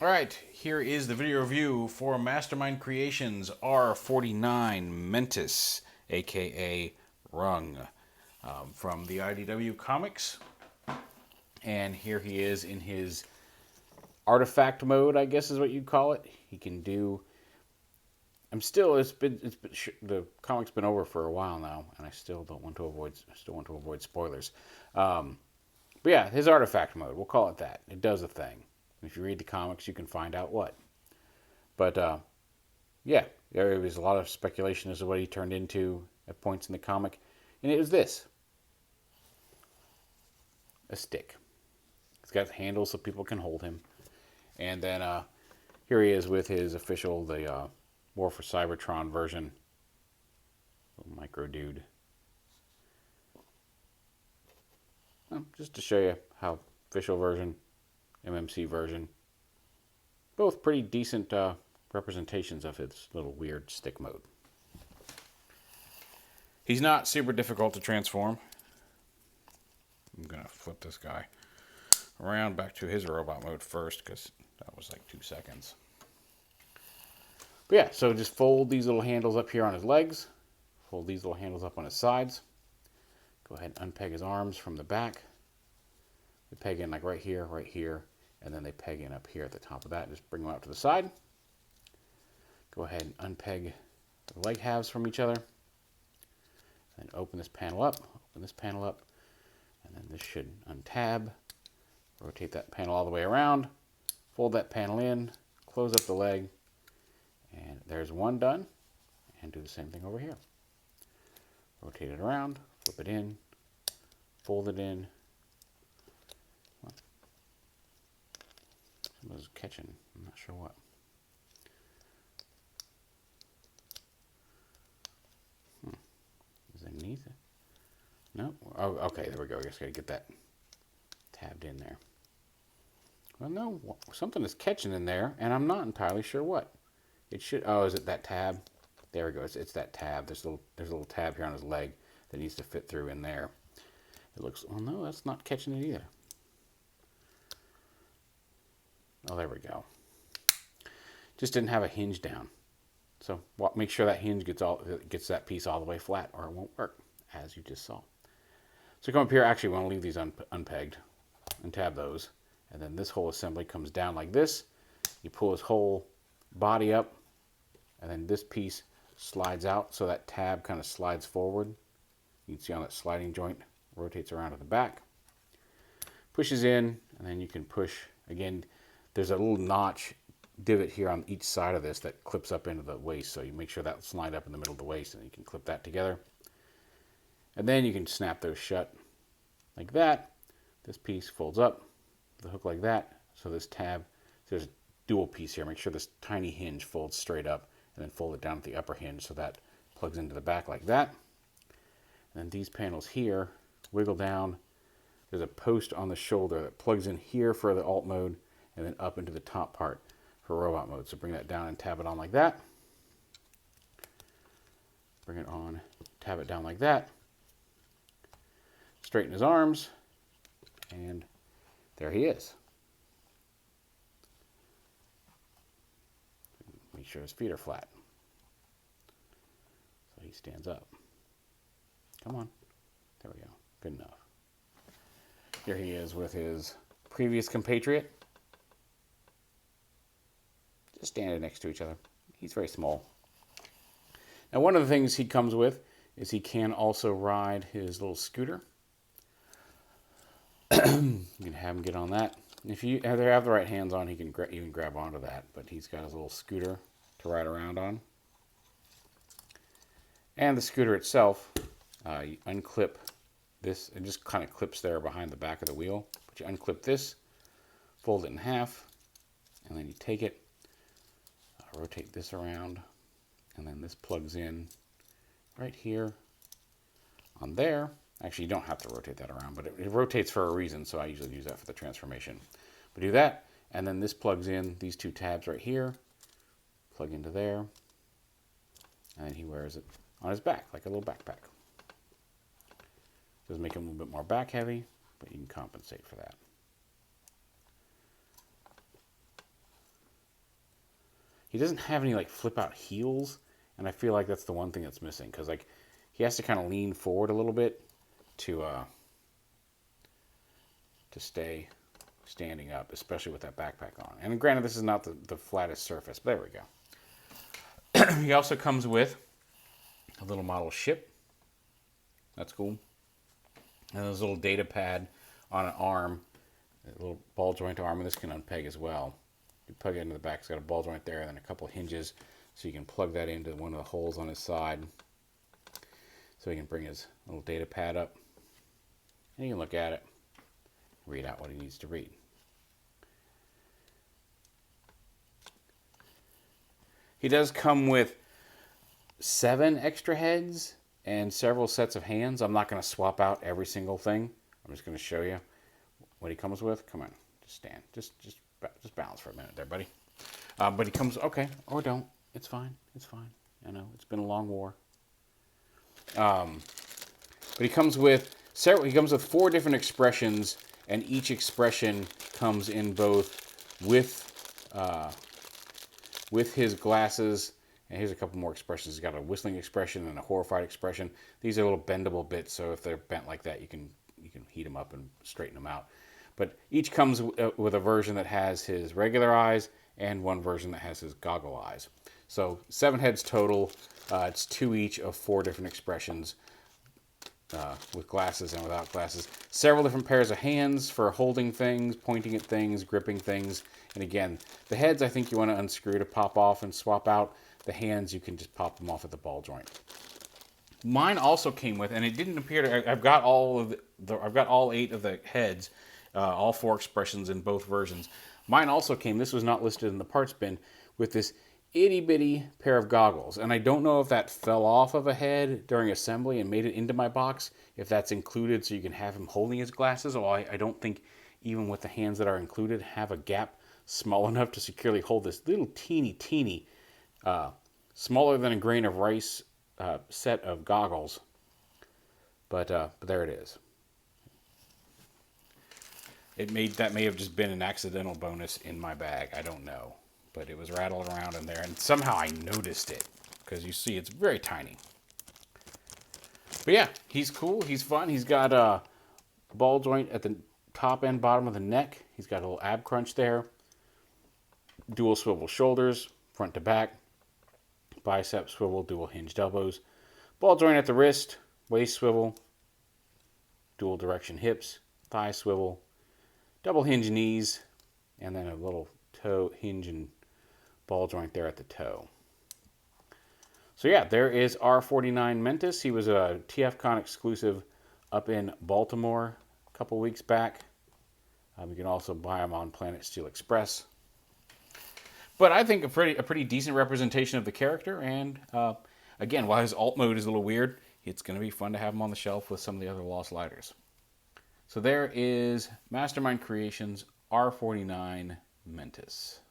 Alright, here is the video review for Mastermind Creations R-49 MENTIS, aka Rung, from the IDW comics. And here he is in his artifact mode, I guess is what you'd call it. He can do... the comic's been over for a while now, and I still want to avoid spoilers. But yeah, his artifact mode, we'll call it that. It does a thing. If you read the comics, you can find out what. But, yeah, there was a lot of speculation as to what he turned into at points in the comic. And it was this. A stick. It's got handles so people can hold him. And then here he is with his official, the War for Cybertron version. Little micro dude. Well, just to show you how official version... MMC version. Both pretty decent representations of his little weird stick mode. He's not super difficult to transform. I'm going to flip this guy around back to his robot mode first because that was like 2 seconds. But yeah, so just fold these little handles up here on his legs. Fold these little handles up on his sides. Go ahead and unpeg his arms from the back. They peg in like right here, and then they peg in up here at the top of that. Just bring them out to the side. Go ahead and unpeg the leg halves from each other. And open this panel up, and then this should untab. Rotate that panel all the way around. Fold that panel in, close up the leg, and there's one done. And do the same thing over here. Rotate it around, flip it in, fold it in. Was catching, I'm not sure what. Is it underneath it? No? Oh, okay, there we go. I just got to get that tabbed in there. Well, no, something is catching in there, and I'm not entirely sure what. It should, oh, is it that tab? There we go, it's that tab. There's a little tab here on his leg that needs to fit through in there. It looks, oh no, that's not catching it either. Oh, there we go. Just didn't have a hinge down. So make sure that hinge gets that piece all the way flat, or it won't work, as you just saw. So come up here. Actually, we want to leave these unpegged, and tab those. And then this whole assembly comes down like this. You pull his whole body up, and then this piece slides out, so that tab kind of slides forward. You can see on that sliding joint, rotates around to the back. Pushes in, and then you can push, again, there's a little notch divot here on each side of this that clips up into the waist. So you make sure that's lined up in the middle of the waist, and you can clip that together. And then you can snap those shut like that. This piece folds up, the hook like that. So this tab, there's a dual piece here. Make sure this tiny hinge folds straight up, and then fold it down at the upper hinge so that plugs into the back like that. And then these panels here wiggle down. There's a post on the shoulder that plugs in here for the alt mode, and then up into the top part for robot mode. So bring that down and tab it on like that. Bring it on, tab it down like that. Straighten his arms, and there he is. Make sure his feet are flat. So he stands up. Come on. There we go. Good enough. Here he is with his previous compatriot. Just standing next to each other. He's very small. Now, one of the things he comes with is he can also ride his little scooter. You can have him get on that. If you have the right hands on, he can even grab onto that. But he's got his little scooter to ride around on. And the scooter itself, you unclip this. It just kind of clips there behind the back of the wheel. But you unclip this, fold it in half, and then you take it, rotate this around, and then this plugs in right here on there. Actually, you don't have to rotate that around, but it rotates for a reason, so I usually use that for the transformation. But do that, and then this plugs in these two tabs right here, plug into there, and then he wears it on his back like a little backpack. Does make him a little bit more back heavy, but you can compensate for that. he doesn't have any like flip out heels, and I feel like that's the one thing that's missing, because like he has to kind of lean forward a little bit to stay standing up, especially with that backpack on. And granted, this is not the flattest surface, but there we go. He also comes with a little model ship. That's cool. And there's a little data pad on an arm, a little ball joint arm, and this can unpeg as well. You plug it into the back, it's got a ball joint there, and then a couple hinges, so you can plug that into one of the holes on his side, so he can bring his little data pad up, and you can look at it, read out what he needs to read. He does come with 7 extra heads and several sets of hands. I'm not going to swap out every single thing. I'm just going to show you what he comes with. Come on, just stand. Just balance for a minute there, buddy. But he comes, okay, or don't. It's fine. It's fine. I know, it's been a long war. But he comes with several. He comes with 4 different expressions, and each expression comes in both with his glasses. And here's a couple more expressions. He's got a whistling expression and a horrified expression. These are little bendable bits, so if they're bent like that, you can heat them up and straighten them out. But each comes with a version that has his regular eyes and one version that has his goggle eyes. So 7 heads total. It's 2 each of 4 different expressions, with glasses and without glasses. Several different pairs of hands for holding things, pointing at things, gripping things. And again, the heads I think you want to unscrew to pop off and swap out. The hands, you can just pop them off at the ball joint. Mine also came with, and it didn't appear to. I've got all 8 of the heads, all 4 expressions in both versions. Mine also came. This was not listed in the parts bin, with this itty bitty pair of goggles, and I don't know if that fell off of a head during assembly and made it into my box. If that's included, so you can have him holding his glasses. Or I don't think even with the hands that are included have a gap small enough to securely hold this little teeny. Smaller than a grain of rice set of goggles, but there it is. That may have just been an accidental bonus in my bag. I don't know, but it was rattled around in there, and somehow I noticed it, because you see it's very tiny. But yeah, he's cool. He's fun. He's got a ball joint at the top and bottom of the neck. He's got a little ab crunch there. Dual swivel shoulders, front to back. Bicep swivel, dual hinged elbows, ball joint at the wrist, waist swivel, dual direction hips, thigh swivel, double hinge knees, and then a little toe hinge and ball joint there at the toe. So yeah, there is R-49 MENTIS. He was a TFCon exclusive up in Baltimore a couple weeks back. You can also buy them on Planet Steel Express. But I think a pretty decent representation of the character, and again, while his alt mode is a little weird, it's going to be fun to have him on the shelf with some of the other Lost Lighters. So there is Mastermind Creations R-49 MENTIS.